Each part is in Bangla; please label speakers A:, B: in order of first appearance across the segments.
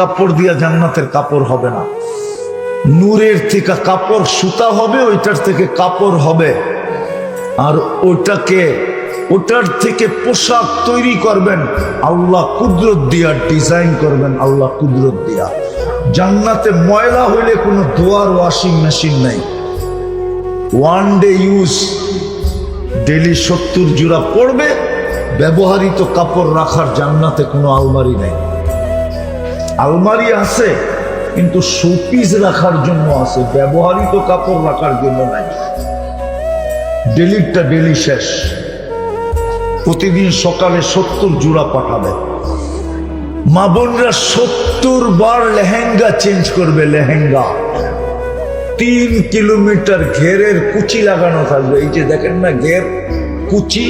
A: কাপড় দিয়া জান্নাতের কাপড় হবে না। নূরের থেকে কাপড় সুতা হবে, ওইটার থেকে কাপড় হবে, আর ওটার থেকে পোশাক তৈরি করবেন আল্লাহ কুদরত দিয়া, ডিজাইন করবেন আল্লাহ কুদরত দিয়া। জান্নাতে ময়লা হইলে কোনো ধোয়ার ওয়াশিং মেশিন নাই, ওয়ান ডে ইউজ, ডেলি 70 জোড়া পড়বে। ব্যবহৃত কাপড় রাখার জান্নাতে কোনো আলমারি নাই। আলমারি আছে কিন্তু শোপিস রাখার জন্য আছে, ব্যবহৃত কাপড় রাখার জন্য নাই। ডেলিটা ডেলি শেষ। প্রতিদিন সকালে 70 জোড়া পাঠাবে। মা বোনরা 70 বার লেহেঙ্গা চেঞ্জ করবে। লেহেঙ্গা 3 কিলোমিটার ঘেরের কুচি লাগানো থাকবে। এই যে দেখেন না ঘের কুচি,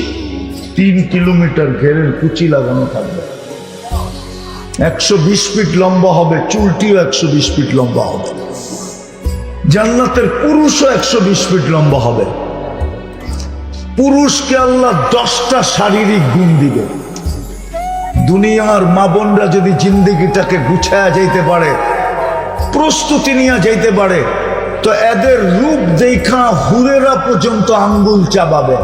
A: 3 কিলোমিটার ঘেরের কুচি লাগানো থাকবে। 120 ফিট লম্বা হবে, চুলটিও 120 ফিট লম্বা হবে। জান্নাতের পুরুষও 120 ফিট লম্বা হবে। পুরুষকে আল্লাহ 10টা শারীরিক গুণ দিবে। দুনিয়ার মা বোনরা যদি জিন্দেগিটাকে গুছায়া যাইতে পারে, প্রস্তুতি নিয়ে যাইতে পারে, তো এদের রূপ দেখা হুরেরা পর্যন্ত আঙ্গুল চাবাবে,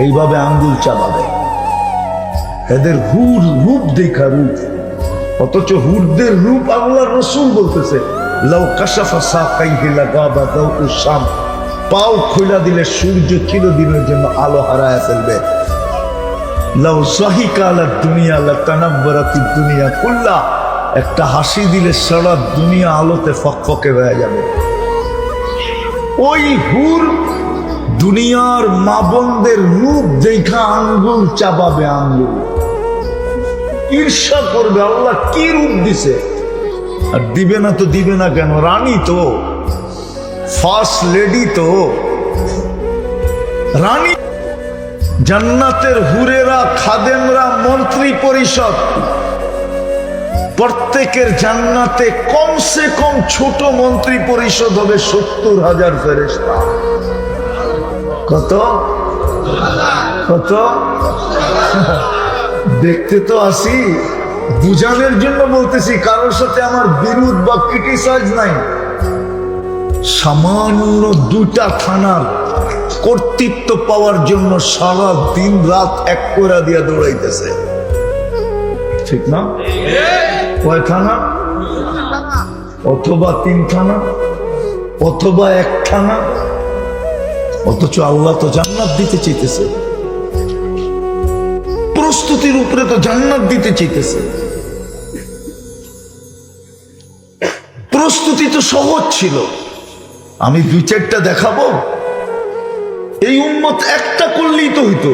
A: এইভাবে আঙ্গুল চাবাবে। এদের রূপ দেখা রূপ। অথচ হুরদের রূপ আল্লাহ রসুল বলতেছে, লাউ কাশাফা সাকাইহি লাগাবা দাউউ শাম, পাও খোলা দিলে সূর্য চিরদিনের জন্য আলো হারায় ফেলবে। লাউ সাহিকা আলা দুনিয়া লাতানাব্বারাতিদ দুনিয়া কুল্লা, একটা হাসি দিলে সারা দুনিয়া আলোতে ফকফকে হয়ে যাবে। ওই হুর দুনিয়ার মা বোনদের রূপ দেখা আঙ্গুল চাবাবে, আঙ্গুল ঈর্ষা করবে। আল্লাহ কি রূপ দিছে, আর দিবে না তো দিবে না কেন? রানী তো, ফার্স্ট লেডি তো, রানী। জান্নাতের হুরেরা, খাদেমরা, মন্ত্রী পরিষদ, প্রত্যেকের জান্নাতে কমসে কম ছোট মন্ত্রী পরিষদ হবে 70,000 ফেরেশতা। কত কত? দেখতে তো আসি, বুঝানোর জন্য বলতেছি, কারোর সাথে আমার বিরোধ বা ক্রিটিসাইজ নাই। সামান্য 2টা থানার কর্তৃত্ব পাওয়ার জন্য সারা দিন রাত এক করে দিয়া দৌড়াইতেছে, ঠিক না? কয় থানা? অথবা 3 থানা, অথবা 1 থানা। অথচ আল্লাহ তো জান্নাত দিতে চাইতেছে, প্রস্তুতির উপরে তো জান্নাত দিতে চাইতেছে। প্রস্তুতি তো সহজ ছিল। আমি 2-4টা দেখাবো, এই উম্মত একটা করলেই তো হইতো।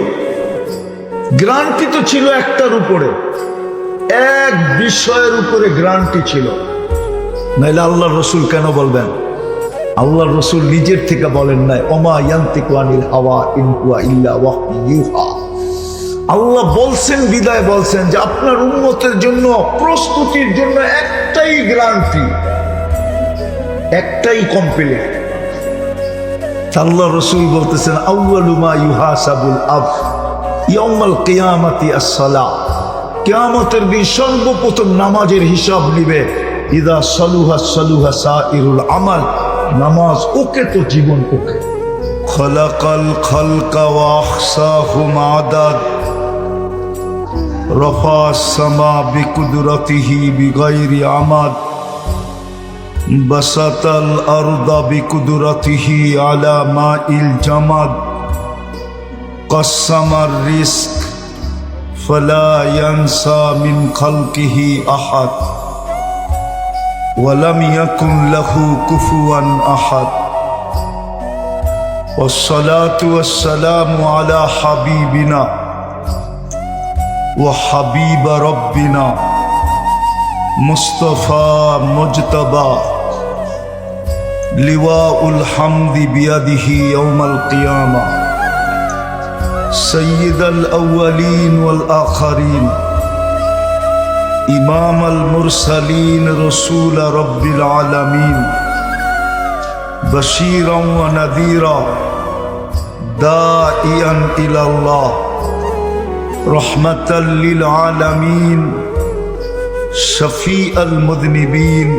A: গ্যারান্টি তো ছিল একটার উপরে, এক বিষয়ের উপরে গ্যারান্টি ছিল। নাইলে আল্লাহ রসুল কেন বলবেন? আল্লাহ রসুল নিজের থেকে বলেন নাই, ওমা ইয়ান্তিকু আনিল হাওয়া ইন হুয়া ইল্লা ওয়াহয়ুন ইউহা। আল্লাহ বলছেন, বিদায় বলছেন যে আপনার উম্মতের জন্য, প্রস্তুতির জন্য একটাই গ্যারান্টি, একটাই কমপ্লিট। আল্লাহ রসুল বলতেছেন, আউয়ালু মা ইউহাসাবুল আবদ ইয়াউমাল কিয়ামাতি আস-সালাহ। কিয়ামতের দিন সর্বপ্রথম নামাজের হিসাব নিবে। ইদা সালুহা সালুহা সাইরুল আমাল, নামাজ ওকে তো জীবন ওকে। খলাকাল খালকা ওয়া আহসাহুম আদাদ, রফা আস-সামা বিকুদরতিহি বিগাইরি আমাদ, বাসাতাল আরদা বিকুদরতিহি আলা মাইল জামাদ, কাসসামার রিজক ফালা ইয়ানসা মিন খালকিহি আহাদ, ওয়ালাম ইয়াকুন লাহু কুফুয়ান আহাদ। والصلاة والسلام على حبيبنا وحبيب ربنا مصطفى مجتبى لواء الحمد بيده يوم القيامة سيد الأولين والآخرين إمام المرسلين رسول رب العالمين بشيرا ونذيرا داعيا إلى الله رحمة للعالمين शफी अल-मुज़निबीन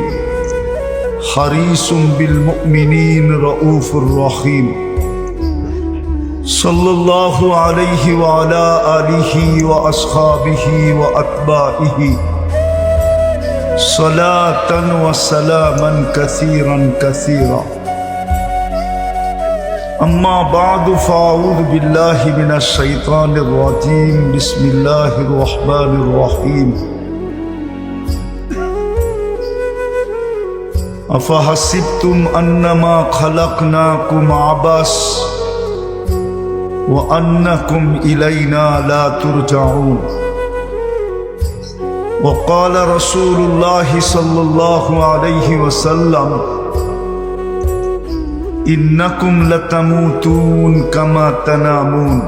A: हरीसुम बिल-मुअमिनीन रऊफुर रहीम सल्लल्लाहु अलैहि व अला आलिहि व अस्हाबिहि व अत्बाइहि सलातन व सलामन कसीरन कसीरा अम्मा बादु फ़अऊज़ु बिल्लाहि मिनश शैतानिर रजीम बिस्मिल्लाहिर रहमानिर रहीम अफ़हसिब्तुम अन्नमा खलक़नाकुम अबस व अन्नकुम इलैना ला तुरजऊन वक़ाल रसूलुल्लाहि सल्लल्लाहु अलैहि वसल्लम इन्नकुम लतमूतून कमा तनामून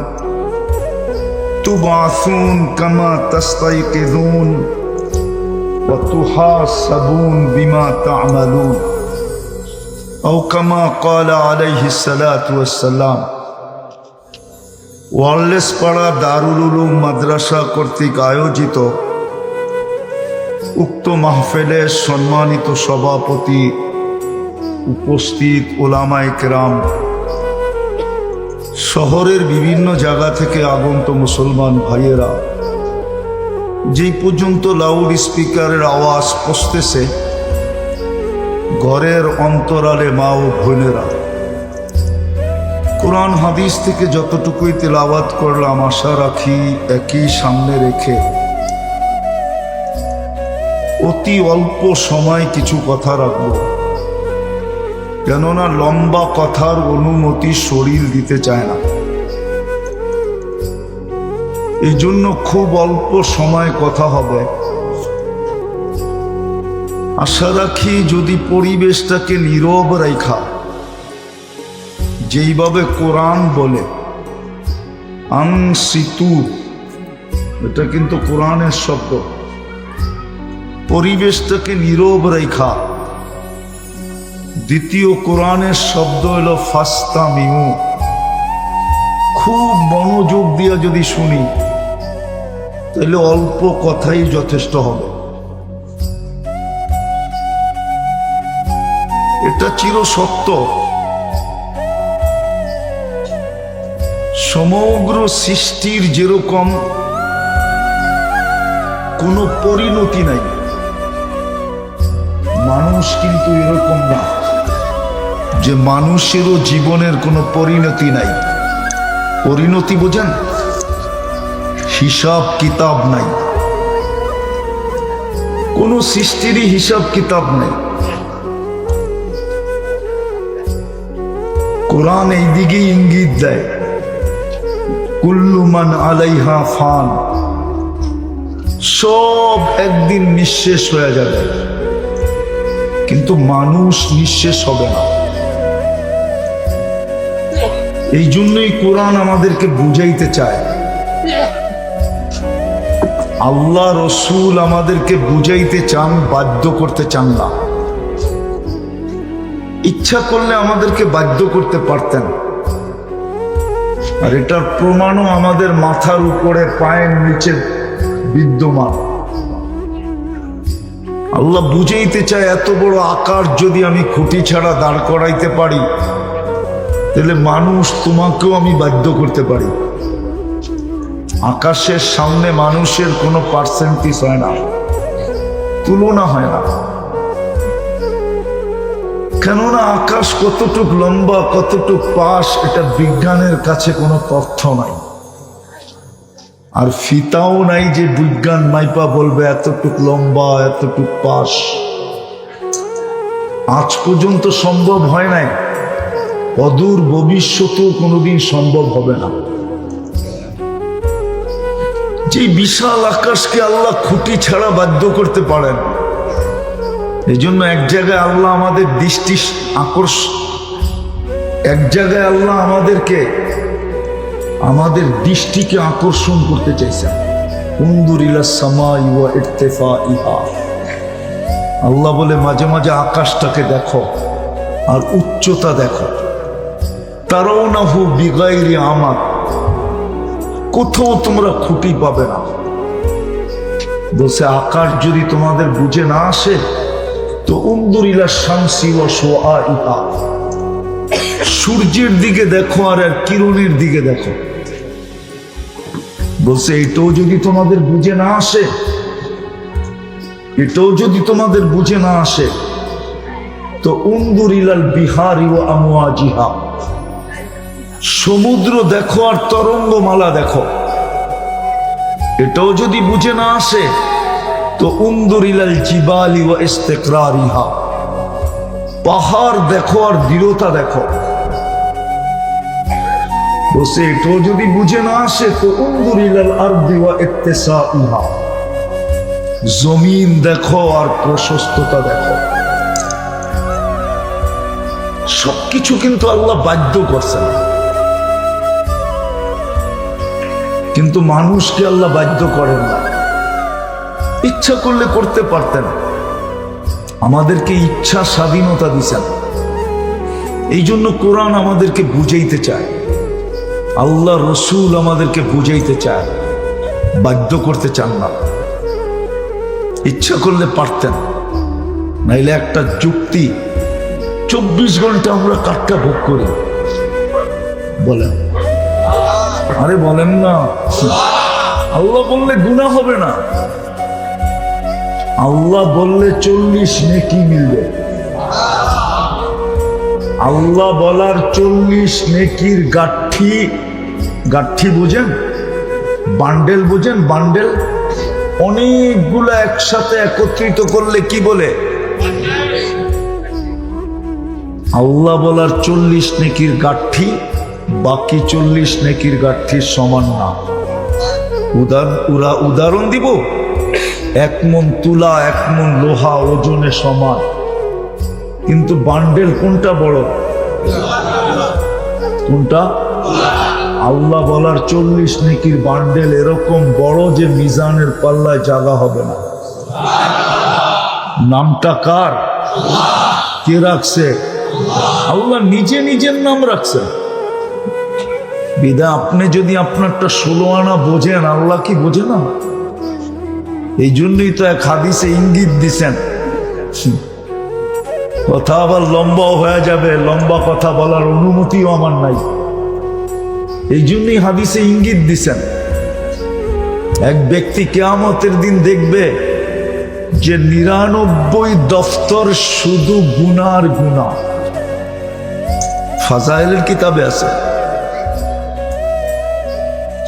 A: तुबअसून कमा तस्तयक़िज़ून व तुहासबून बिमा तअमलून औ कमा क़ाल अलैहिस्सलातु वस्सलाम। ওয়ারলেসপাড়া দারুল উলুম মাদ্রাসা কর্তৃক আয়োজিত উক্ত মাহফিলের সম্মানিত সভাপতি, উপস্থিত ওলামায়ে কেরাম, শহরের বিভিন্ন জায়গা থেকে আগত মুসলমান ভাইয়েরা, যেই পর্যন্ত লাউড স্পিকারের আওয়াজ পৌঁছতেছে, ঘরের অন্তরালে মা ও বোনেরা, কোরআন হাদিস থেকে যতটুকুই তেলাওয়াত করলাম আশা রাখি একই সামনে রেখে অতি অল্প সময় কিছু কথা রাখব, কেননা লম্বা কথার অনুমতি শরীর দিতে চায় না। এই জন্য খুব অল্প সময় কথা হবে। আশা রাখি যদি পরিবেশটাকে নীরব রাখা, যেইভাবে কোরআন বলে আনসিতু, এটা কিন্তু কোরআনের শব্দ, পরিবেশটাকে নীরব রেখা। দ্বিতীয় কোরআনের শব্দ হলো ফাস্তামিউ, খুব মনোযোগ দিয়ে যদি শুনি তাহলে অল্প কথাই যথেষ্ট হবে। এটা চির সত্য। সমগ্র সৃষ্টির যেরকম কোনো পরিণতি নাই, মানুষ কিন্তু এরকম না যে মানুষেরও জীবনের কোনো পরিণতি নাই। পরিণতি বোঝেন? হিসাব কিতাব নাই, কোনো সৃষ্টিরই হিসাব কিতাব নাই। কোরআন এই দিকে ইঙ্গিত দেয়, কুল্লু মান আলাইহা ফান, সব একদিন নিঃশেষ হয়ে যাবে, কিন্তু মানুষ নিঃশেষ হবে না। এই জন্যই কোরআন আমাদেরকে বুঝাইতে চায়, আল্লাহ রসুল আমাদেরকে বুঝাইতে চান, বাধ্য করতে চান না। ইচ্ছা করলে আমাদেরকে বাধ্য করতে পারতেন, আর এটার প্রমাণও আমাদের মাথার উপরে পায়ের নিচে বিদ্যমান। আল্লাহ বুঝাইতে চায়, এত বড় আকার যদি আমি খুঁটি ছাড়া দাঁড় করাইতে পারি, তাহলে মানুষ তোমাকেও আমি বাধ্য করতে পারি। আকাশের সামনে মানুষের কোনো পার্সেন্টেজ হয় না, তুলনা হয় না। কেননা আকাশ কতটুক লম্বা, কতটুক পাশ, এটা বিজ্ঞানের কাছে কোনো তথ্য নাই, আর ফিতাও নাই যে বিজ্ঞান মাইপা বলবে এতটুক লম্বা, এতটুক পাশ। আজ পর্যন্ত সম্ভব হয় নাই, অদূর ভবিষ্যতেও কোনোদিন সম্ভব হবে না। যে বিশাল আকাশকে আল্লাহ খুঁটি ছাড়া বাধ্য করতে পারেন, এই জন্য এক জায়গায় আল্লাহ আমাদের দৃষ্টি এক জায়গায় আল্লাহ আমাদের দৃষ্টিকে আকর্ষণ করতে চাইছেন। উনজুর ইলাস সামাই ওয়া ইরতিফাইহা, আল্লাহ বলে মাঝে মাঝে আকাশটাকে দেখো আর উচ্চতা দেখো। তারাউনাহু বিগাইরি আমাদ, কোথাও তোমরা খুঁটি পাবে না। বলছে আকাশ যদি তোমাদের বুঝে না আসে তো উনদুর ইলা শামসি ওয়া শুআইহা, সূর্যের দিকে দেখো আর কিরণের দিকে দেখো। বলছে এটাও যদি তোমাদের বুঝে না আসে, এটাও যদি তোমাদের বুঝে না আসে তো উনদুর ইলাল বিহারি ওয়া আমওয়াজিহা, সমুদ্র দেখো আর তরঙ্গমালা দেখো। এটাও যদি বুঝে না আসে তো উনদুর ইলাল জিবালি ওয়া ইস্তিকরারিহা, পাহাড় দেখো আর দৃঢ়তা দেখো। বসে এটাও যদি বুঝে না আসে তো উনদুর ইলাল আরদি ওয়া ইত্তিসাইহা, জমিন দেখো আর প্রশস্ততা দেখো। সবকিছু কিন্তু আল্লাহ বাধ্য করছেন, কিন্তু মানুষকে আল্লাহ বাধ্য করেন না। ইচ্ছা করলে করতে পারতেন, আমাদেরকে ইচ্ছা স্বাধীনতা দিছেন। এই জন্য কোরআন আমাদেরকে বুঝাইতে চায়, আল্লাহ রসুল আমাদেরকে বুঝাইতে চায়, বাধ্য করতে চান না। ইচ্ছা করলে পারতেন, নাইলে একটা যুক্তি 24 ঘন্টা আমরা কাটটা ভোগ করি। বলেন, আরে বলেন না, আল্লাহ বললে গুনাহ হবে না। আল্লাহ বললে 40 নেকি মিলবে। আল্লাহ বলার 40 নেকির গাঠি, গাঠি বুঝেন, বান্ডেল বুঝেন, বান্ডেল অনেকগুলো একসাথে একত্রিত করলে কি বলে? আল্লাহ বলার 40 নেকির গাঠি বাকি 40 নেকির গাঠির সমান না। উদাহরণ দিব, 1 মণ তুলা 1 মণ লোহা ওজনে সমান, কিন্তু বান্ডেল কোনটা বড়? কোনটা? আল্লাহ বলার 40 নেকির বান্ডেল এরকম বড় যে মিজানের পাল্লায় জায়গা হবে না। নামটা কার? কে রাখছে? আল্লাহ নিজে নিজের নাম রাখছেন। বিদা আপনি যদি আপনারটা 16 আনা বোঝেন, আল্লাহ কি বোঝে না? এই জন্যই তো এক হাদিসে ইঙ্গিত দিছেন। কথা আবার লম্বাও হয়ে যাবে, লম্বা কথা বলার অনুমতিও আমার নাই। এই জন্যই হাদিসে ইঙ্গিত দিছেন। এক ব্যক্তি কিয়ামতের দিন দেখবে যে 99 দফতর শুধু গুনার গুনাহ। ফাজাইলের কিতাবে আছে।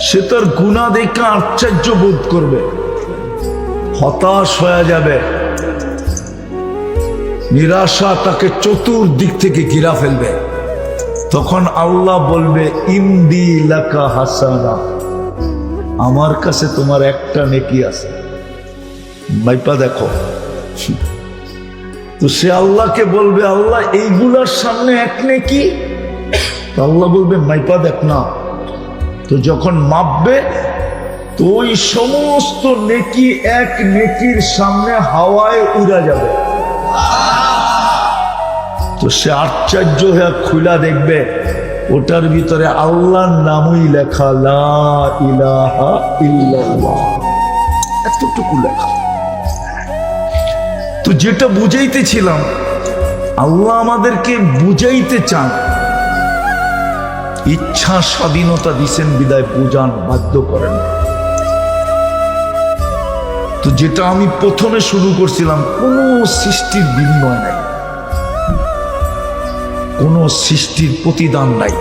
A: সে তার গুনাহ দেখে আশ্চর্য বোধ করবে, হতাশ হয়ে যাবে, নিরাশা তাকে চতুর্দিক থেকে ঘিরা ফেলবে। তখন আল্লাহ বলবে, ইন্দি লাকা হাসানা, আমার কাছে তোমার একটা নেকি আছে, মাইপা দেখো। তো সে আল্লাহকে বলবে, আল্লাহ এইগুলার সামনে এক নেকি। আল্লাহ বলবে, মাইপা দেখ না। তো যখন মাপবে তো ওই সমস্ত নেকি এক নেকির সামনে হাওয়ায় উড়া যাবে। তো সে আশ্চর্য হয়ে খুলা দেখবে ওটার ভিতরে আল্লাহর নামই লেখা, লা ইলাহা ইল্লাল্লাহ, এতটুকু লেখা। তো যেটা বুঝাইতেছিলাম, আল্লাহ আমাদেরকে বুঝাইতে চান, ইচ্ছা স্বাধীনতা দিছেন বিদায় বুঝান, বাধ্য করেন। তো যেটা আমি প্রথমে শুরু করছিলাম, কোন সৃষ্টির বিনিময় নাই, কোন সৃষ্টির প্রতিদান নাই,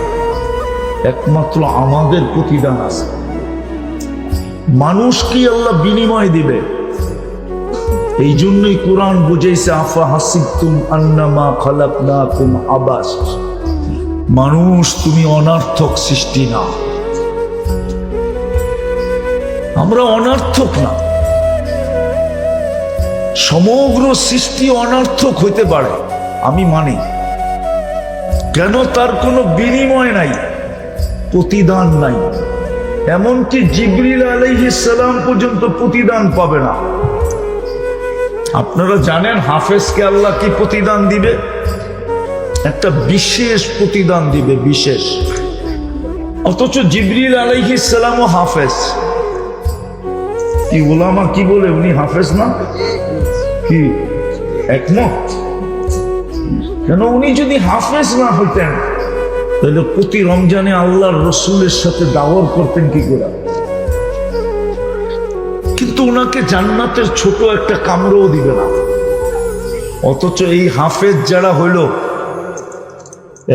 A: একমাত্র আমাদের প্রতিদান আছে। মানুষ কি আল্লাহ বিনিময় দিবে? এই জন্যই কোরআন বুঝাইছে, আফা হাসিবতুম আন্নামা খালাকনাকুম আবাস, মানুষ তুমি অনার্থক সৃষ্টি না। আমরা অনার্থক না, সমগ্র সৃষ্টি অনার্থক হইতে পারে, আমি মানি। কেন? তার কোনো বিনিময় নাই, প্রতিদান নাই। এমনকি জিবরিল আলাইহিস সালাম পর্যন্ত প্রতিদান পাবে না। আপনারা জানেন হাফেজকে আল্লাহ কি প্রতিদান দিবে? একটা বিশেষ প্রতিদান দিবে, বিশেষ। অথচ জিবরিল আলাইহিস সালামও হাফেজ, কি ওলামা কি বলে, উনি হাফেজ না? কি একমত? কেন উনি যদি হাফেজ না হইতেন তাহলে প্রতি রমজানে আল্লাহর রসুলের সাথে দাওয়াত করতেন কি করে? কিন্তু ওনাকে জান্নাতের ছোট একটা কামড়ও দিবে না। অথচ এই হাফেজ যারা হইল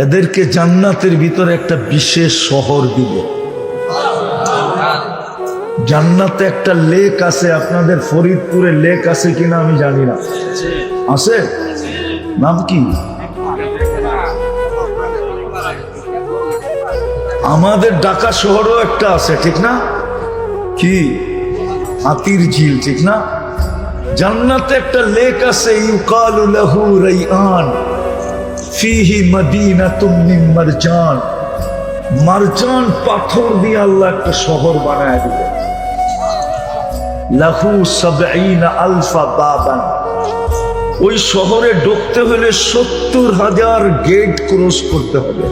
A: এদেরকে জান্নাতের ভিতরে একটা বিশেষ শহর দিবে। জান্নাতে একটা লেক আছে, আপনাদের ফরিদপুরে লেক আছে কিনা আমি জানি না, আছে? নাম কি? আমাদের ঢাকা শহরও একটা আছে, ঠিক না? কি হাতির ঝিল, ঠিক না? জান্নাতে একটা লেক আছে, ইউকালু লাহু রাইআন ফিহি মাদিনাতুম মিন মারজান। মারজান পাথর দিয়ে আল্লাহ একটা শহর বানায় দিবে। লাহু ৭০,০০০ বাবান। ওই শহরে ঢুকতে হলে ৭০,০০০ গেট ক্রস করতে হবে।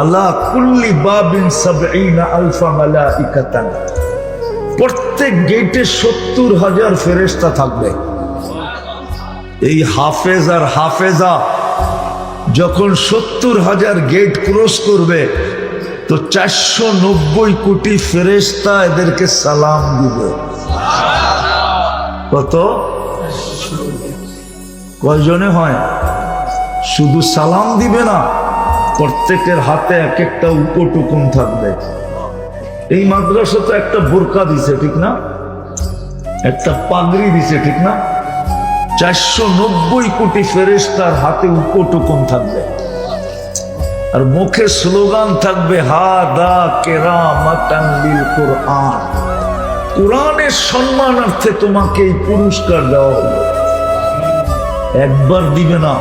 A: আলা কুল্লি বাবিন ৭০,০০০ মালাইকাতান। প্রত্যেক গেটে ৭০,০০০ ফেরেশতা থাকবে। এই হাফেজ আর হাফেজা যখন ৭০,০০০ গেট ক্রস করবে তো ৪৯০ কোটি ফেরেশতা এদেরকে সালাম দিবে। কত? কয়জনে হয়? শুধু সালাম দিবে না, প্রত্যেকের হাতে এক একটা উপটুকুন থাকবে। এই মাদ্রাসা তো একটা বোরকা দিছে, ঠিক না? একটা পাগড়ি দিছে, ঠিক না? ৪৯০ কোটি ফেরেশতার হাতে উপটুকুন থাকবে আর মুখে স্লোগান থাকবে, হাদা কেরামাতান লিল কুরআন। কুরআনের সম্মানার্থে তোমাকে এই পুরস্কার দেওয়া হলো। একবার দিবে না,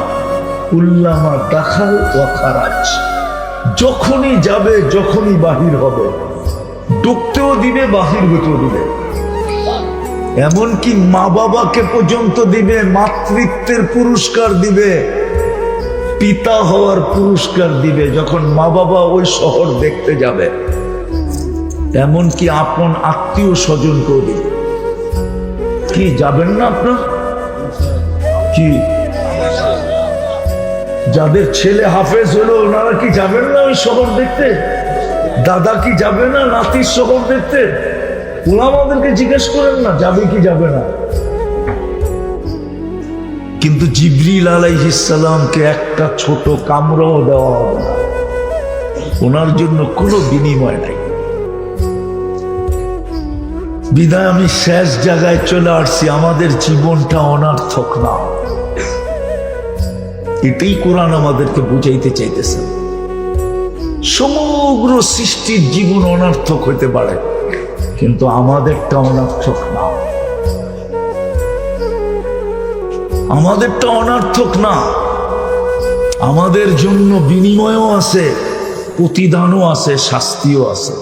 A: কুল্লামা দাখাল ওয়া খারাজ। যখনই যাবে, যখনই বাহির হবে, ঢুকতেও দিবে, বাহির হতেও দিবে। এমনকি মা বাবাকে পর্যন্ত দিবে, মাতৃত্বের পুরস্কার দিবে, পিতা হওয়ার পুরস্কার দিবে যখন মা বাবা ওই শহর দেখতে যাবে। এমনকি আপন আত্মীয় স্বজনকেও দিবে। কি যাবেন না আপনার? কি যাদের ছেলে হাফেজ হলো ওনারা কি যাবেন না ওই শহর দেখতে? দাদা কি যাবে না নাতির শহর দেখতে? উলামাদেরকে জিজ্ঞেস করেন না যাবে কি যাবে না। কিন্তু জিবরিল আলাইহিস সালামকে একটা ছোট কামরাও দেওয়া হবে না, ওনার জন্য কোনো বিনিময় নাই। বিদায় আমি শেষ জায়গায় চলে আসছি, আমাদের জীবনটা অনর্থক না। এটাই কোরআন আমাদেরকে বুঝাইতে চাইতেছেন। সমগ্র সৃষ্টির জীবন অনর্থক হইতে পারে, কিন্তু আমাদেরটা অনর্থক না। আমাদেরটা অনর্থক না। আমাদের জন্য বিনিময়ও আছে, প্রতিদানও আছে, শাস্তিও আছে।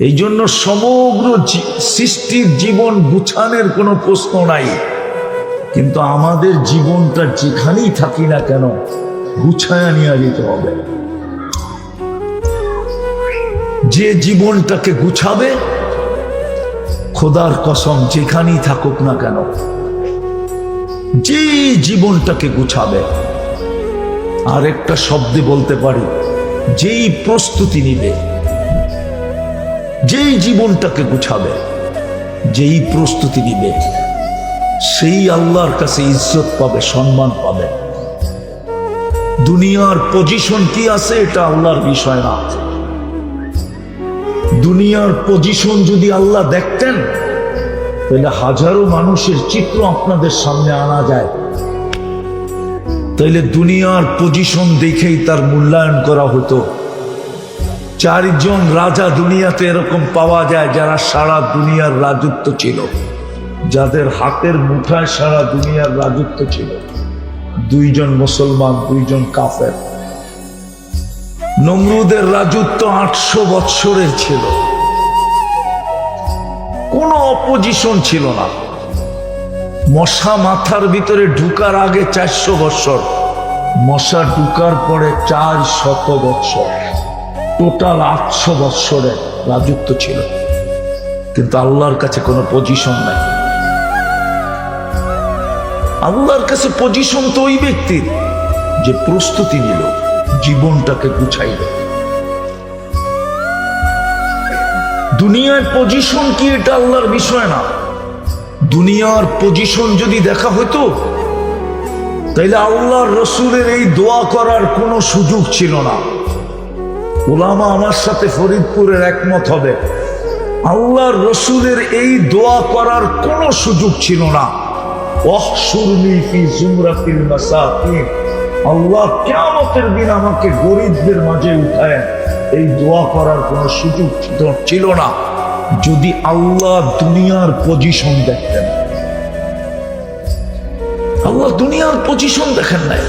A: এই জন্য সমগ্র সৃষ্টির জীবন গুছানোর কোনো প্রশ্ন নাই, কিন্তু আমাদের জীবনটা যেখানেই থাকি না কেন গুছায়া নিয়ে যেতে হবে। যে জীবনটাকে গুছাবে, খোদার কসম যেখানেই থাকুক না কেন, যে জীবনটাকে গুছাবে, আর একটা শব্দে বলতে পারি, যেই প্রস্তুতি নিবে, যেই জীবনটাকে গুছাবে, যেই প্রস্তুতি নিবে, সেই আল্লাহর কাছে ইজ্জত পাবে, সম্মান পাবে। দুনিয়ার পজিশন কি আছে এটা আল্লাহর বিষয় না। দুনিয়ার পজিশন যদি আল্লাহ দেখতেন তাহলে হাজারো মানুষের চিত্র আপনাদের সামনে আনা যায়, তাইলে দুনিয়ার পজিশন দেখেই তার মূল্যায়ন করা হতো। 4 জন রাজা দুনিয়াতে এরকম পাওয়া যায় যারা সারা দুনিয়ার রাজত্ব ছিল, যাদের হাতের মুঠায় সারা দুনিয়ার রাজত্ব ছিল। 2 জন মুসলমান, 2 জন কাফের। নমরুদের রাজত্ব 800 বৎসরের ছিল, কোনো অপোজিশন ছিল না। মশা মাথার ভিতরে ঢুকার আগে 400 বৎসর, মশা ঢুকার পরে 400 বৎসর, টোটাল 800 বৎসরের রাজত্ব ছিল। কিন্তু আল্লাহর কাছে কোনো পজিশন নাই। আল্লাহর কাছে পজিশন তো ওই ব্যক্তির যে প্রস্তুতি নিল, জীবনটাকে গুছাইল। দুনিয়ার পজিশন কি এটা আল্লাহর বিষয় না। দুনিয়ার পজিশন যদি দেখা হইতো তাইলে আল্লাহর রসুলের এই দোয়া করার কোনো সুযোগ ছিল না। ওলামা আমার সাথে ফরিদপুরের একমত হবে, আল্লাহর রসুলের এই দোয়া করার কোনো সুযোগ ছিল না। ওয়াহশুরনি ফি জুমরাতিল মাসাকিন, আল্লাহ কিয়ামতের দিন আমাকে গরিবদের মাঝে উঠায়, এই দোয়া করার কোনো সুযোগ ছিল না যদি আল্লাহ দুনিয়ার পজিশন দেখতেন। আল্লাহ দুনিয়ার পজিশন দেখেন নাই,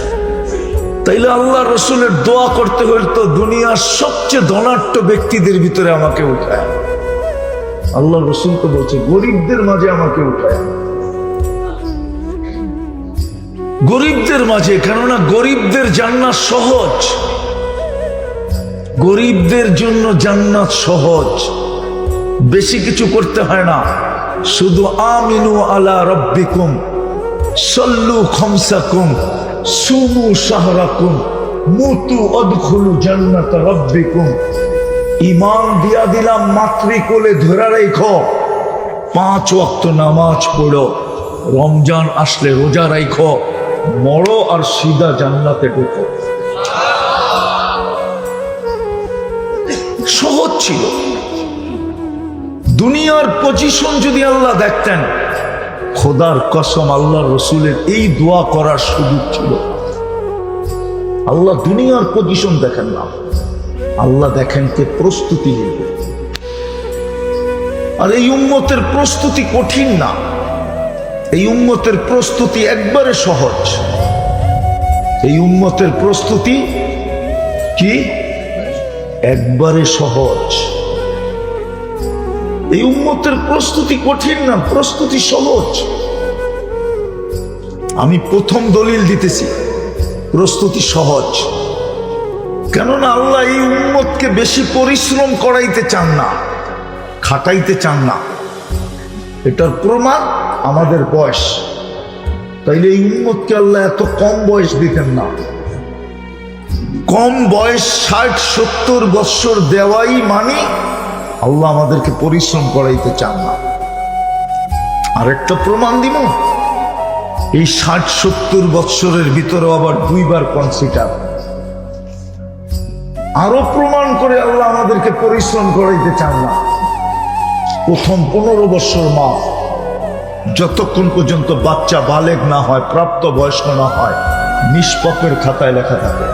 A: তাইলে আল্লাহ রসুলের দোয়া করতে হইতো দুনিয়ার সবচেয়ে ধনাঢ্য ব্যক্তিদের ভিতরে আমাকে উঠায়। আল্লাহ রসুল তো বলছে গরিবদের মাঝে আমাকে উঠায়, গরিবদের মাঝে। কেননা গরিবদের জান্নাত সহজ, গরিবদের জন্য জান্নাত সহজ, বেশি কিছু করতে হয় না। শুধু আমিনু আলা রব্বিকুম সল্লু খামসাকুম সুমু শাহরাকুম মুতু অদখুলু জান্নাত রব্বিকুম। ঈমান দিয়া দিলাম, মাতৃকোলে ধরে রাখো, 5 ওয়াক্ত নামাজ পড়ো, রমজান আসলে রোজা রাখো, মরো আর সিধা জান্নাতে ঢুকো। সহজ ছিল। দুনিয়ার পজিশন যদি আল্লাহ দেখতেন, খোদার কসম আল্লাহ রসুলের এই দোয়া করার সুযোগ ছিল। আল্লাহ দুনিয়ার পজিশন দেখেন না, আল্লাহ দেখেন কে প্রস্তুতি নেবে। আর এই উম্মতের প্রস্তুতি কঠিন না, এই উম্মতের প্রস্তুতি একবারে সহজ। এই উম্মতের প্রস্তুতি কি একবারে সহজ। এই উম্মতের প্রস্তুতি কঠিন না, প্রস্তুতি সহজ। আমি প্রথম দলিল দিতেছি, প্রস্তুতি সহজ। কেননা আল্লাহ এই উম্মতকে বেশি পরিশ্রম করাইতে চান না, খাটাইতে চান না। এটার প্রমাণ আমাদের বয়স। তাইলে এই উম্মতকে আল্লাহ এত কম বয়স দিতেন না। কম বয়স 60-70 বৎসর দেওয়াই মানে আল্লাহ আমাদেরকে পরিশ্রম করাইতে চান না। আরেকটা প্রমাণ দিব, এই 60-70 বৎসরের ভিতরে আবার 2 বার কনসিডার। আরো প্রমাণ করে আল্লাহ আমাদেরকে পরিশ্রম করাইতে চান না। প্রথম 15 বৎসর মাফ, যতক্ষণ পর্যন্ত বাচ্চা বালেগ না হয়, প্রাপ্ত বয়স্ক না হয়, নিষ্পাপের খাতায় লেখা থাকে,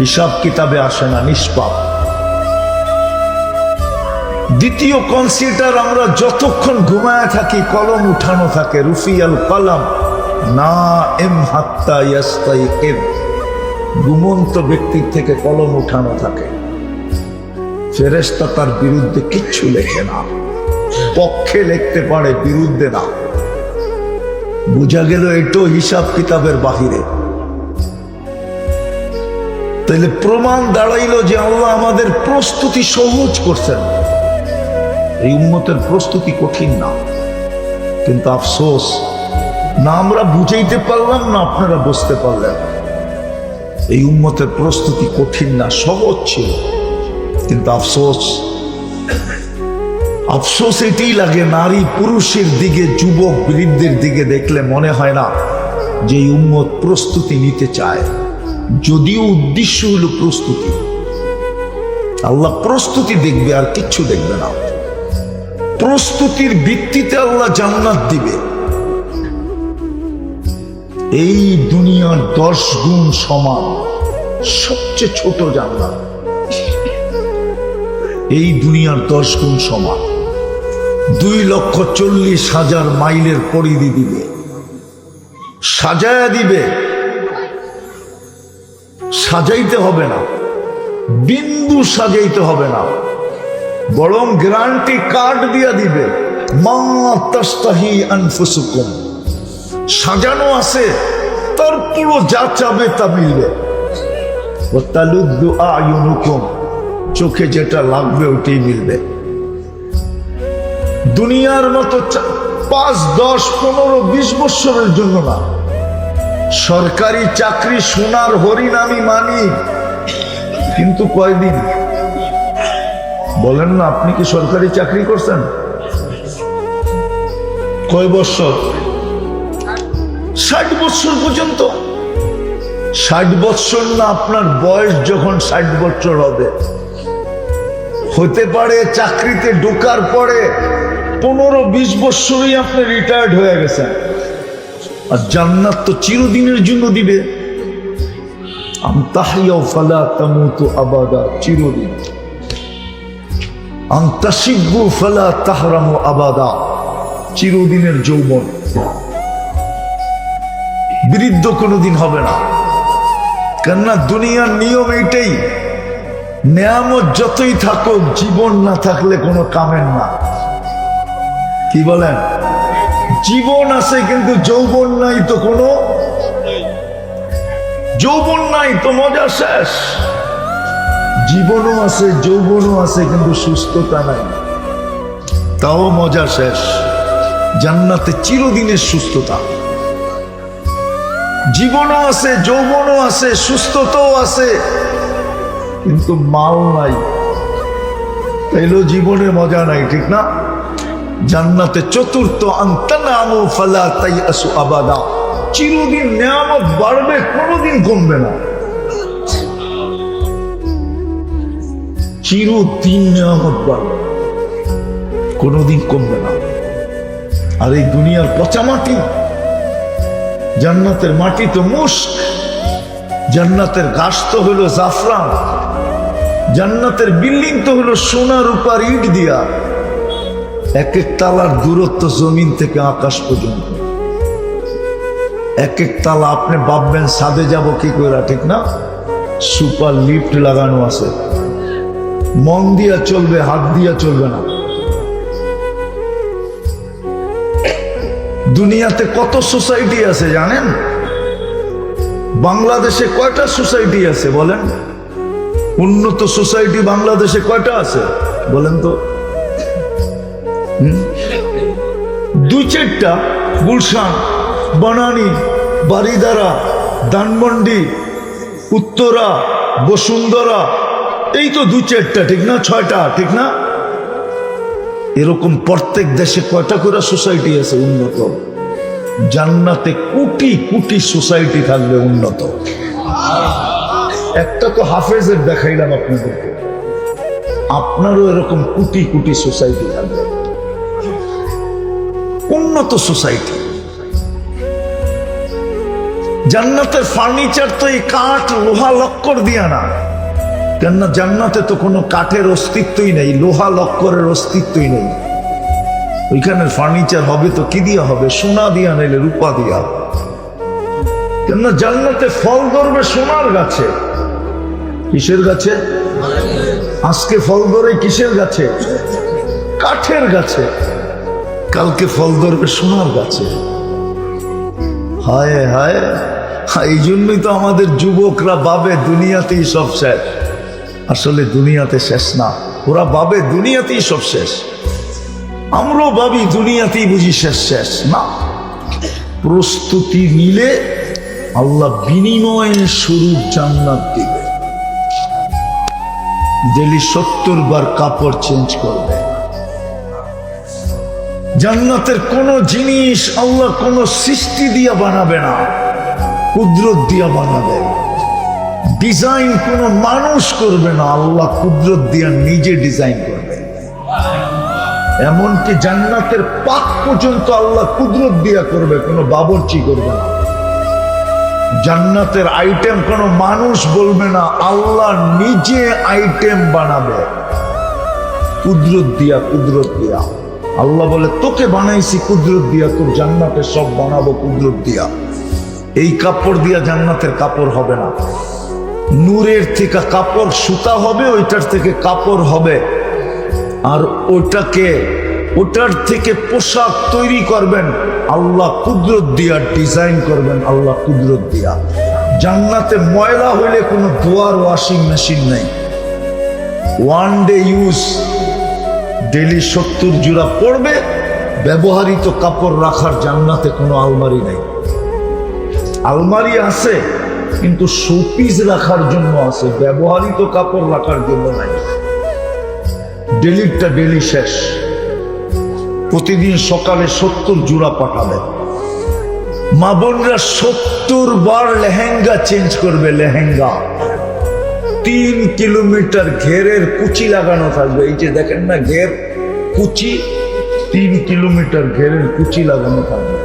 A: হিসাব কিতাবে আসে না, নিষ্পাপ। দ্বিতীয় কনসিডার, আমরা যতক্ষণ ঘুমায় থাকি কলম উঠানো থাকে, রুফিয়াল কলম না এম হাত্তা ইয়াস্তাইকিব, ঘুমন্ত ব্যক্তির থেকে কলম উঠানো থাকে। ফেরেশতা তার বিরুদ্ধে কিচ্ছু লেখে না, পক্ষে লিখতে পারে, বিরুদ্ধে না। বোঝা গেল এটাও হিসাব কিতাবের বাহিরে। তাহলে প্রমাণ দাঁড়াইল যে আল্লাহ আমাদের প্রস্তুতি সহজ করছেন। এই উম্মতের প্রস্তুতি কঠিন না, কিন্তু আফসোস না আমরা বুঝাইতে পারলাম না আপনারা বুঝতে পারলেন। এই উম্মতের প্রস্তুতি কঠিন না, সহজ ছিল। কিন্তু আফসোস, আফসোস এটাই লাগে, নারী পুরুষের দিকে, যুবক বৃদ্ধের দিকে দেখলে মনে হয় না যে এই উম্মত প্রস্তুতি নিতে চায়। যদিও উদ্দেশ্য হলো প্রস্তুতি, আল্লাহ প্রস্তুতি দেখবে আর কিচ্ছু দেখবে না। প্রস্তুতির ভিত্তিতে আল্লাহ জান্নাত দিবে। এই দুনিয়ার 10 গুণ সমান সবচেয়ে ছোট জান্নাত, এই দুনিয়ার 10 গুণ সমান। 2,40,000 মাইলের পরিধি দিবে, সাজায়া দিবে। সাজাইতে হবে না, বিন্দু সাজাইতে হবে না, বরং গ্যারান্টি কার্ড দিয়া দিবে, মা তাস্তাহি আনফুসুকুম। সাজানো আছে, তার পুরো যা চাবে তা মিলবে। ওয়া তালুদ্দু আয়ুনুকুম, চোখে যেটা লাগবে ওইটাই মিলবে। দুনিয়ার মতো 5, 10, 15, 20 বছরের জন্য না। সরকারি চাকরি সোনার হরিণ আমি মানি, কিন্তু কয়দিন? বলেন না, আপনি কি সরকারি চাকরি করছেন? কয় বছর? 60 বছর পর্যন্ত। 60 বছর না, আপনার বয়স যখন 60 বছর হবে, হতে পারে চাকরিতে ঢোকার পরে 15-20 বছরই আপনি রিটায়ার্ড হয়ে গেছেন। আর জান্নাত তো চিরদিনের জন্য দিবে। আনতাহিয়াউ ফালা তামুতু আবাদা, চিরদিন। আনতাশিব্বু ফালা তাহরামু আবাদা, চিরদিনের যৌবন। বৃদ্ধ কোনোদিন হবে না। কেননা দুনিয়ার নিয়ম এইটাই, নেয়ামত যতই থাকুক, জীবন না থাকলে কোনো কামের না। কি বলেন? জীবন আছে কিন্তু যৌবন নাই, তো কোনো যৌবন নাই তো মজা শেষ। জীবনও আছে, যৌবনও আছে, কিন্তু সুস্থতা নাই, তাও মজা শেষ। জান্নাতে চিরদিনের সুস্থতা। জীবনও আছে, যৌবনও আছে, সুস্থতাও আছে, কিন্তু মাল নাই, তাইলেও জীবনে মজা নাই, ঠিক না? জান্নাতে চতুর্থ, আনতানামু ফালা তাইয়াসু আবাদা, চিরদিন নেয়ামত বাড়বে, কোনোদিন কমবে না। চিরদিন নেয়ামত বাড়বে, কোনোদিন কমবে না। আর এই দুনিয়ার পচা মাটি, জান্নাতের মাটি তো মুস্ক, জান্নাতের ঘাস তো হলো জাফরান, জান্নাতের বিল্ডিং তো হলো সোনা রূপার ইট দিয়া। এক এক তালার দূরত্ব জমিন থেকে আকাশ পর্যন্ত। এক এক তালা আপনি ভাববেন ছাদে যাব কি করে, ঠিক না? সুপার লিফট লাগানো আছে, মন দিয়া চলবে, হাত দিয়া চলবে না। দুনিয়াতে কত সোসাইটি আছে জানেন? বাংলাদেশে কয়টা সোসাইটি আছে বলেন? উন্নত সোসাইটি বাংলাদেশে কয়টা আছে বলেন তো? 2-4টা। গুলশান, বনানী, বারিধারা, ধানমন্ডি, উত্তরা, বসুন্ধরা, এই তো 2-4টা, ঠিক না? 6টা, ঠিক না? এরকম প্রত্যেক দেশে কয়টা করে সোসাইটি আছে উন্নত? জান্নাতে কোটি কোটি সোসাইটি থাকবে উন্নত। একটা তো হাফেজের দেখাইলাম আপনাদেরকে, আপনারও এরকম কোটি কোটি সোসাইটি থাকবে, উন্নত সোসাইটি। জান্নাতের ফার্নিচার তো এই কাঠ লোহা লক্কর দিয়া না, কেননা জান্নাতে তো কোনো কাঠের অস্তিত্বই নেই, লোহা লক্করের অস্তিত্বই নেই। ওইখানের ফার্নিচার হবে তো কি দিয়া হবে? সোনা দিয়া, নাইলে রূপা দিয়া। কেননা জান্নাতে ফল ধরবে সোনার গাছে। কিসের গাছে? আজকে ফল ধরে কিসের গাছে? কাঠের গাছে। কালকে ফল ধরবে সোনার গাছে। হায় হায়, এই জন্যই তো আমাদের যুবকরা ভাবে দুনিয়াতেই সব শেষ। আসলে দুনিয়াতে শেষ না, ওরা ভাবে দুনিয়াতেই সব শেষ। আমরাও ভাবি দুনিয়াতেই বুঝি শেষ। শেষ না। প্রস্তুতি নিলে আল্লাহ বিনিময়ে স্বরূপ জান্নাত দিবে। ডেলি 70 বার কাপড় চেঞ্জ করবে। জান্নাতের কোন জিনিস আল্লাহ কোন সৃষ্টি দিয়া বানাবে না, কুদরত দিয়া বানাবে। ডিজাইন কোন মানুষ করবে না, আল্লাহ কুদরত দিয়া নিজে ডিজাইন করবে। এমনকি জান্নাতের পাক পর্যন্ত আল্লাহ কুদরত দিয়া করবে, কোনো বাবরচি করবে না। জান্নাতের আইটেম কোনো মানুষ বলবে না, আল্লাহ নিজে আইটেম বানাবে কুদরত দিয়া। কুদরত দিয়া আল্লাহ বলে, তোকে বানাইছি কুদরত দিয়া, তোর জান্নাতে সব বানাবো কুদরত দিয়া। এই কাপড় দিয়া জান্নাতের কাপড় হবে না। নূরের থেকে কাপড় সুতা হবে, ওইটার থেকে কাপড় হবে, আর ওটার থেকে পোশাক তৈরি করবেন আল্লাহ কুদরত দিয়া, ডিজাইন করবেন আল্লাহ কুদরত দিয়া। জান্নাতে ময়লা হইলে কোনো ধোয়ার ওয়াশিং মেশিন নাই, ওয়ান ডে ইউজ, ডেলি 70 জোড়া পড়বে। ব্যবহৃত কাপড় রাখার জান্নাতে কোনো আলমারি নেই। আলমারি আছে কিন্তু শোপিস রাখার জন্য আছে, ব্যবহৃত কাপড় রাখার জন্য নাই। ডেলিটা ডেলি শেষ। প্রতিদিন সকালে 70 জোড়া পাঠাবে। মা বোনরা 70 বার লেহেঙ্গা চেঞ্জ করবে। লেহেঙ্গা 3 কিলোমিটার ঘেরের কুচি লাগানো থাকবে। এই যে দেখেন না ঘের কুচি, 3 কিলোমিটার ঘেরের কুচি লাগানো থাকবে।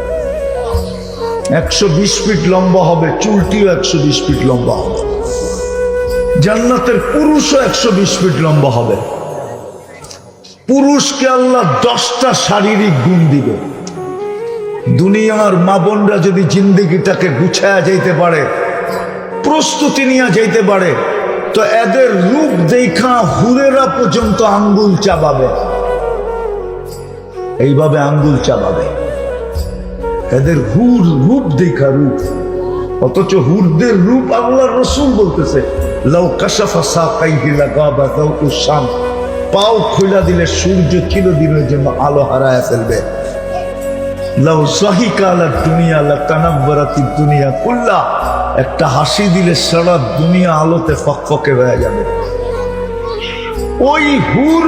A: 120 ফিট লম্বা হবে, চুলটিও 120 ফিট লম্বা হবে। জান্নাতের পুরুষও 120 ফিট লম্বা হবে। পুরুষকে আল্লাহ 10টা শারীরিক গুণ দিবে। দুনিয়ার মা বোনরা যদি জিন্দেগিটাকে গুছায়া যাইতে পারে, প্রস্তুতি নিয়ে যাইতে পারে, তো এদের রূপ দেখা হুরেরা পর্যন্ত আঙ্গুল চাবাবে। এইভাবে আঙ্গুল চাবাবে। এদের হুর রূপ দেখা রূপ। অথচ হুরদের রূপ আল্লাহর রাসূল বলতেছে লাউ কাশাফা সাকাইহি লাগাবা যাওকুশ শাম, পাও খুলে দিলে সূর্য চিরদিনের জন্য আলো হারায় ফেলবে। লাউ যাহিকা আলা দুনিয়া লাতানাব্বারাতিদ দুনিয়া কুল্লা, একটা হাসি দিলে সারা দুনিয়া আলোতে ফকফকে হয়ে যাবে। ওই হুর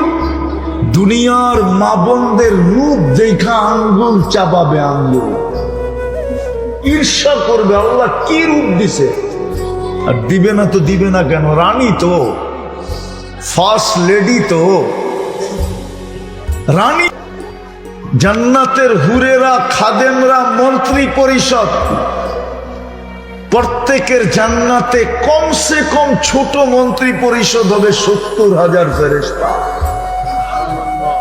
A: দুনিয়ার মা বোনদের রূপ দেখা আঙ্গুল চাবাবে। আঙ্গুল ঈর্ষা করবে, আল্লাহ কি রূপ দিছে। আর দিবে না তো দিবে না কেন? রানী তো, ফার্স্ট লেডি তো, রানী। জান্নাতের হুরেরা, খাদেমরা, মন্ত্রী পরিষদ, প্রত্যেকের জান্নাতে কমসে কম ছোট মন্ত্রী পরিষদ হবে 70,000 ফেরেশতা।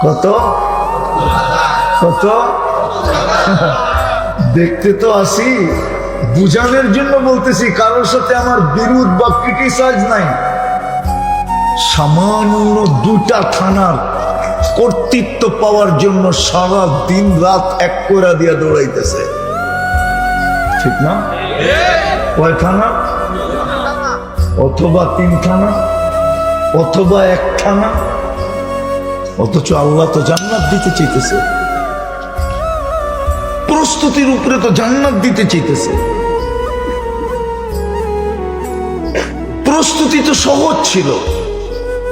A: কত কত? দেখতে তো আসি, বুঝানোর জন্য বলতেছি, কারোর সাথে আমার বিরোধ বা ক্রিটিসাইজ নাই। সামান্য 2টা থানার কর্তৃত্ব পাওয়ার জন্য সারা দিন রাত এক করে দিয়া দৌড়াইতেছে, ঠিক না? কয় থানা? অথবা 3 থানা, অথবা 1 থানা। অথচ আল্লাহ তো জান্নাত দিতে চাইতেছে। প্রস্তুতির উপরে তো জান্নাত দিতে চাইতেছে। প্রস্তুতি তো সহজ ছিল।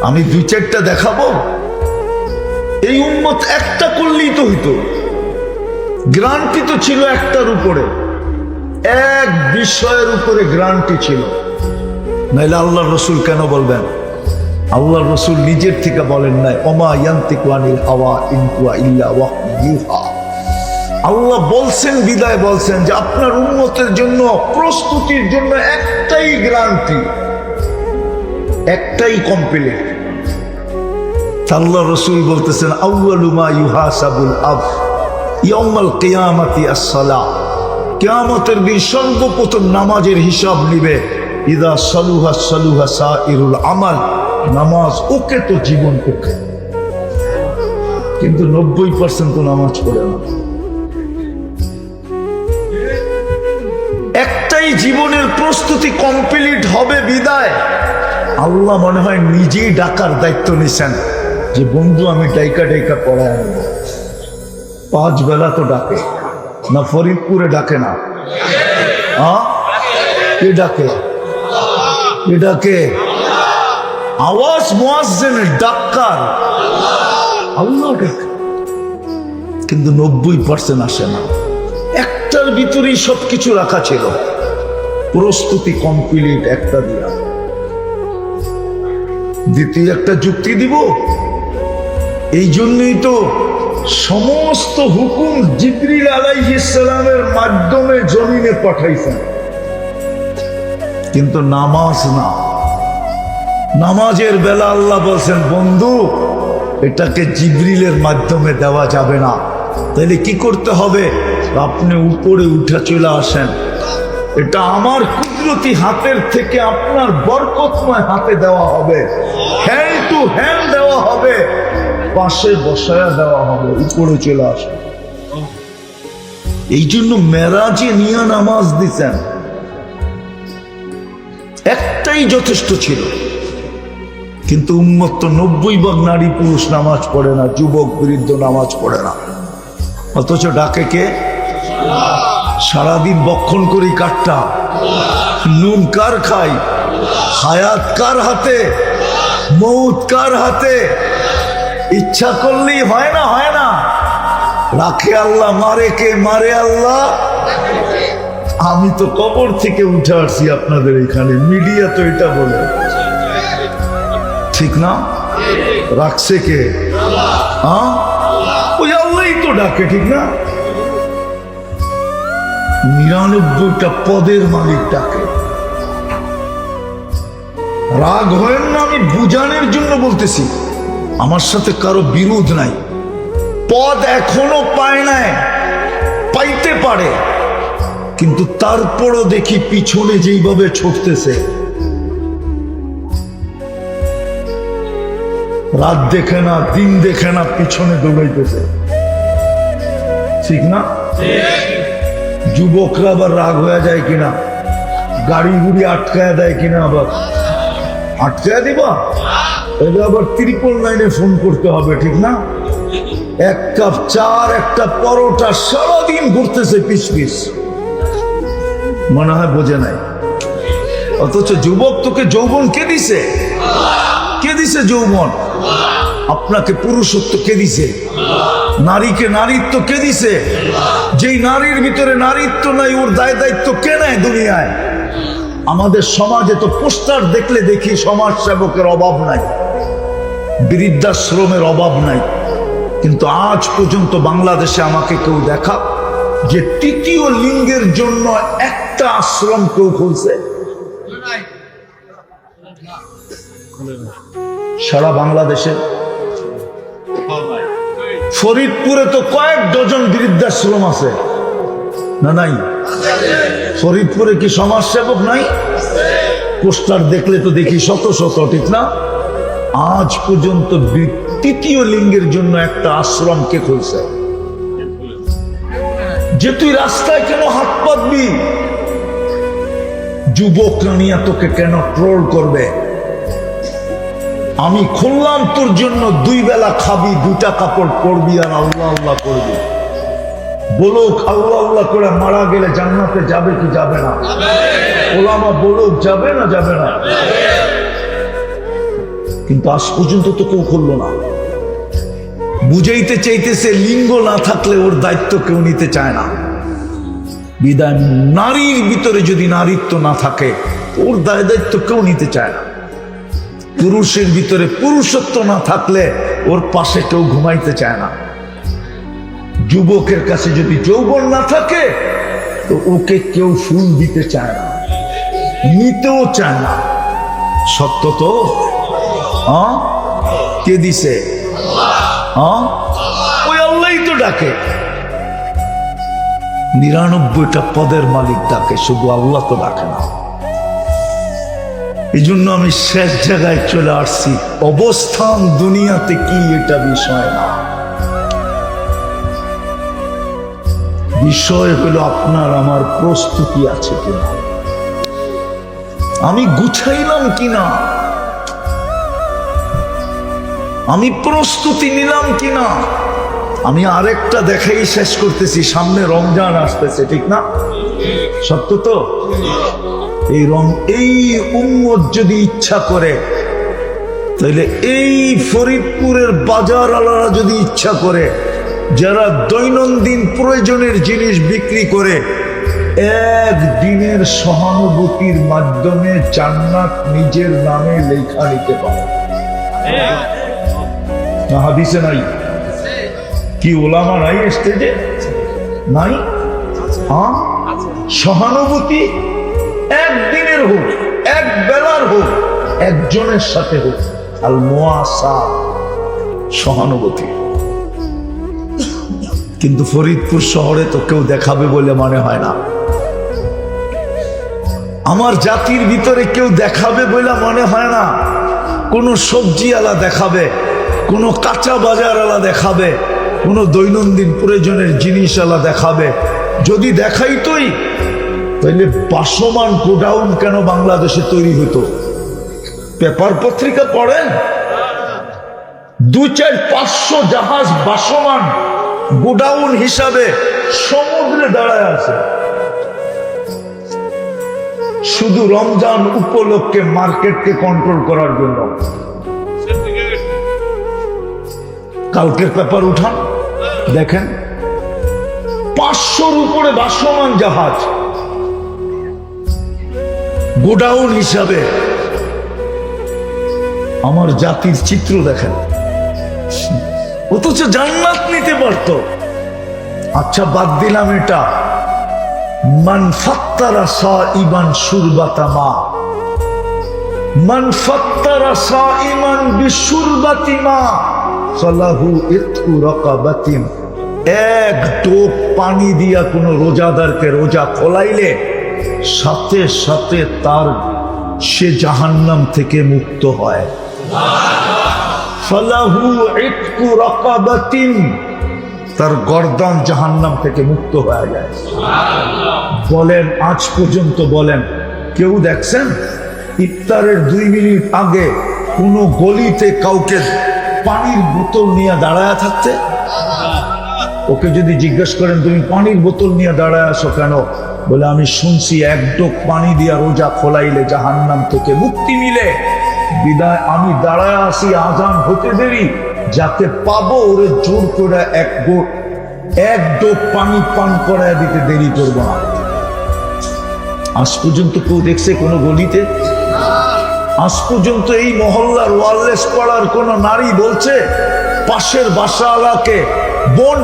A: আমি 2-4টা দেখাবো। এই উম্মত একটা করলেই তো হইতো। গ্রান্টি তো ছিল একটার উপরে, এক বিষয়ের উপরে গ্রান্টি ছিল। নাইলে আল্লাহর রাসূল কেন বলবেন? আল্লাহর রাসূল নিজের থেকে বলেন নাই, ওমা ইয়ান্তিকু আনিল হাওয়া ইন হুয়া ইল্লা ওয়াহয়ুন ইউহা। আল্লাহ বলছেন, বিদায় বলছেন যে আপনার উম্মতের জন্য প্রস্তুতির জন্য একটাই গ্যারান্টি, একটাই কমপ্লিট। আল্লাহ রাসূল বলতেছেন আউয়ালু মা ইউহাসাবুল আবদ ইয়াউমাল কিয়ামাতি আস-সালাহ। কিয়ামতের দিন সর্বপ্রথম নামাজের হিসাব নিবে। ইদা সালুহা সালুহা সাইরুল আমাল, নামাজ ওকে তো জীবন ওকে। কিন্তু 90% তো নামাজ পড়ে না। একটাই জীবনের প্রস্তুতি কমপ্লিট হবে বিদায় আল্লাহ মনে হয় নিজেই ডাকার দায়িত্ব নিছেন যে বন্ধু আমি ডাইকা ডাইকা পড়ায় আনবো। 5 বেলা তো ডাকে না, ফরিদপুরে ডাকে না? কে ডাকে? কে ডাকে? আওয়াজ মুয়াজ্জিনের, ডাক্কার আল্লাহ ডাকে। কিন্তু 90% আসে না। একটার ভিতরেই সবকিছু রাখা ছিল, প্রস্তুতি কমপ্লিট একটা দিয়া। দ্বিতীয় একটা যুক্তি দিব, এই জন্যই তো সমস্ত হুকুম জিবরিল আলাইহিস সালামের মাধ্যমে জমিনে পাঠাইছেন, কিন্তু নামাজ না। নামাজের বেলা আল্লাহ বলছেন বন্ধু এটাকে জিবরিলের মাধ্যমে দেওয়া যাবে না। তাহলে কি করতে হবে? আপনি উপরে উঠে চলে আসেন, এটা আমার কুদরতি হাতের থেকে আপনার বরকতময় হাতে দেওয়া হবে, হ্যান্ড টু হ্যান্ড দেওয়া হবে, পাশে বসায়া দেওয়া হবে, উপরে চলে আসে। এই জন্য মেরাজে নিয়ে নামাজ দিতেন, একটাই যথেষ্ট ছিল। কিন্তু উম্মত তো 90% নারী পুরুষ নামাজ পড়ে না, যুবক বৃদ্ধ নামাজ পড়ে না, অথচ ডাকে কে? সারাদিন বক্ষণ করি কাঠটা, নুন কার খাই, হায়াত কার হাতে, মৌত কার হাতে, ইচ্ছা করলেই হয় না, হয় না। রাখে আল্লাহ, মারে কে? মারে আল্লাহ। আমি তো কবর থেকে উঠে আসছি আপনাদের এখানে, মিডিয়া তো এটা বলে, ঠিক না? রাখছে কে? হ্যাঁ, ওই আল্লাহই তো ডাকে, ঠিক না? 99টা পদের মালিক ডাকে। রাগ হয় না, আমি বুঝানোর জন্য বলতেছি, আমার সাথে কারো বিরোধ নাই। পদ এখনো পায় নাই, পাইতে পারে, কিন্তু তারপরও দেখি পিছনে যেইভাবে ছুটতেছে, রাত দেখে না, দিন দেখে না, পিছনে দৌড়াইতেছে, ঠিক না? যুবকরা আবার রাগ হয়ে যায় কিনা, গাড়ি গুড়ি আটকায় দেয় কিনা, আবার আটকায় দিবা, এটা আবার 999 ফোন করতে হবে, ঠিক না? এক কাপ চার, একটা পরোটা, সারাদিন ঘুরতেছে পিস পিস, মনে হয় বোঝে নাই। অথচ যুবক তোকে যৌবন কে দিছে? কে দিছে যৌবন? আপনাকে পুরুষত্ব কে দিছে? নারীকে নারীত্ব কে দিছে? যেই নারীর ভিতরে নারীত্ব নাই, ওর দায় দায়িত্ব কে নেয় দুনিয়ায়? আমাদের সমাজে তো পোস্টার দেখলে দেখি সমাজ সেবকের অভাব নাই, বৃদ্ধাশ্রমের অভাব নাই, কিন্তু আজ পর্যন্ত বাংলাদেশে আমাকে কেউ দেখা যে তৃতীয় লিঙ্গের জন্য একটা আশ্রম কেউ খুলছে? সারা বাংলাদেশে ফরিদপুরে তো কয়েক ডজন বৃদ্ধাশ্রম আছে না? নাই? ফরিদপুরে কি সমাজসেবক নাই? পোস্টার দেখলে তো দেখি শত শত, ঠিক না? আজ পর্যন্ত তৃতীয় লিঙ্গের জন্য একটা আশ্রম কে খুলছে? যে তুই রাস্তায় কেন হাত পাতবি? যুবক নিয়ে তোকে কেন ট্রোল করবে? আমি খুললাম তোর জন্য, 2 বেলা খাবি, 2টা কাপড় পরবি, আর আল্লাহ আল্লাহ করবি। বলুক আল্লাহ আল্লাহ করে মারা গেলে জান্নাতে যাবে কি যাবে না? ওলামা বলুক যাবে না যাবে না? কিন্তু আজ পর্যন্ত তো কেউ খুললো না। বুঝাইতে চাইতেছে লিঙ্গ না থাকলে ওর দায়িত্ব কেউ নিতে চায় না। বিধান নারীর ভিতরে যদি নারীত্ব না থাকে, ওর দায় দায়িত্ব কেউ নিতে চায় না। পুরুষের ভিতরে পুরুষত্ব না থাকলে ওর পাশে কেউ ঘুমাইতে চায় না। যুবকের কাছে যদি যৌবন না থাকে, তো ওকে কেউ ফুল দিতে চায় না, নিতেও চায় না। সত্য তো? কে দিছে? ওই আল্লাহই তো ডাকে। 99টা পদের মালিক ডাকে, শুধু আল্লাহ তো ডাকে না। এই জন্য আমি শেষ জায়গায় চলে আসছি। অবস্থান দুনিয়াতে কি এটা বিষয় না, বিষয় হলো আপনার আমার প্রস্তুতি আছে কিনা, আমি গুছাইলাম কিনা, আমি প্রস্তুতি নিলাম কিনা। আমি আরেকটা দেখাই শেষ করতেছি, সামনে রমজান আসতেছে, ঠিক না? সত্য তো? এই উম্মত যদি ইচ্ছা করে, তাহলে এই ফরিদপুরের বাজার আলারা যদি ইচ্ছা করে, যারা দৈনন্দিন প্রয়োজনের জিনিস বিক্রি করে, একদিনের সহানুভূতির মাধ্যমে জান্নাত নিজের নামে লেখা নিতে পারে। না হাদিসে নাই? কি ওলামা নাই স্টেজে? নাই? সহানুভূতি একদিনের হোক, এক বেলার হোক, একজনের সাথে হোক, আল মুআসা, সহানুভূতি। কিন্তু ফরিদপুর শহরে তো কেউ দেখাবে বলে মনে হয় না। আমার জাতির ভিতরে কেউ দেখাবে বলে মনে হয় না। কোনো সবজি আলা দেখাবে, কোনো কাঁচা বাজার আলা দেখাবে, কোনো দৈনন্দিন প্রয়োজনের জিনিস আলা দেখাবে। যদি দেখাইতই, তাহলে বাসমান গোডাউন কেন বাংলাদেশে তৈরি হতো? পেপার পত্রিকা পড়েন? 2-4-500 জাহাজ ভাসমান গোডাউন হিসাবে সমুদ্রে দাঁড়ায় আছে, শুধু রমজান উপলক্ষে মার্কেটকে কন্ট্রোল করার জন্য। কালকের পেপার উঠান, দেখেন 500-র উপরে ভাসমান জাহাজ গোডাউন হিসাবে। আমার জাতির চিত্র দেখেন, অথচ জান্নাত নিতে পারত। আচ্ছা, বাদ দিলাম এটা। মান ফাত্তারা সাইমান শুরবাতা মা, মান ফাত্তারা সাইমান বিশুরবাতি মা ফালাহু ইতকু রাকাবাতিন। এক টোপ পানি দিয়া কোনো রোজাদারকে রোজা খোলাইলে সাথে সাথে তার সে জাহান্নাম থেকে মুক্ত হয়। ফালাহু ইতকু রাকাবাতিন, তার গর্দান জাহান্নাম থেকে মুক্ত হয়ে যায়। বলেন, আজ পর্যন্ত বলেন কেউ দেখছেন ইফতারের 2 মিনিট আগে কোনো গলিতে কাউকে পানির বোতল নিয়ে দাঁড়ায় থাকতে? ওকে যদি জিজ্ঞেস করেন তুমি পানির বোতল নিয়ে দাঁড়ায় আসো কেন, বলে আমি শুনছি এক ডোক পানি দিয়া রোজা খোলাইলে জাহান্নাম থেকে মুক্তি মিলে, বিদায় আমি দাঁড়ায় আসি আজান হতে দেরি, যাতে পাবো ওরে জোর করে এক ডোক পানি পান করায় দিতে দেরি করবো না। আজ পর্যন্ত কেউ দেখছে কোনো গলিতে? আজ পর্যন্ত এই মহল্লার ওয়ারলেস পাড়ার কোন নারী বলছে পাশের বাসাওয়ালাকে, বোন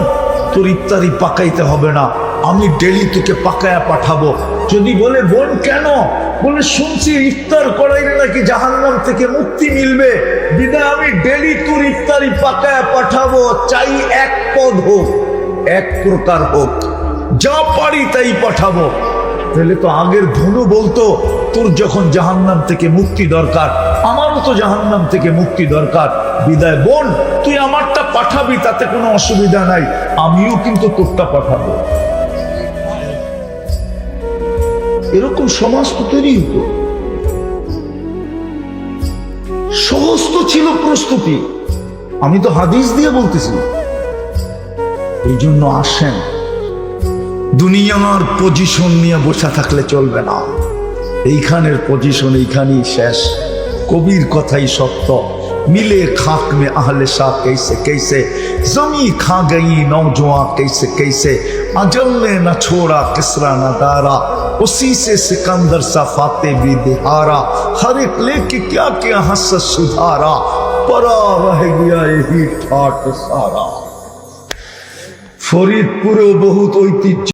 A: তোর ইফতারি পাকাইতে হবে না, আমি ডেলি তোকে পাকায়া পাঠাবো? যদি বলে বোন কেন, বলে শুনছি ইফতার করাইলে নাকি জাহান্নাম থেকে মুক্তি মিলবে, বিদায় আমি ডেলি তোর ইফতারি পাকায়া পাঠাবো, চাই এক পদ হোক, এক প্রকার হোক, যা পারি তাই পাঠাবো। তাহলে তো আগের ধনু বলতো তোর যখন জাহান্নাম থেকে মুক্তি দরকার, আমারও তো জাহান্নাম থেকে মুক্তি দরকার, বিদায় বোন তুই আমারটা পাঠাবি, তাতে কোনো অসুবিধা নাই, আমিও কিন্তু তোরটা পাঠাবো। এরকম সমাজ তো তৈরি হতো। সহজ তো ছিল প্রস্তুতি, আমি তো হাদিস দিয়ে বলতেছি। এই জন্য আসেন, দুনিয়ার পজিশন নিয়ে বসে থাকলে চলবে না। এইখানের পজিশন এইখানেই শেষ। কবির কথাই সত্য, मिले खाक में अहले शाह कैसे कैसे, जमी खा गई नौजवान कैसे कैसे, अजल ने न छोड़ा किसरा न दारा, उसी से सिकंदर सा फाते भी दिहारा, हर एक लेके क्या क्या हंस सुधारा, परा रह गया यही ठाट सारा। फरीदपुरे बहुत ঐতিহ্য।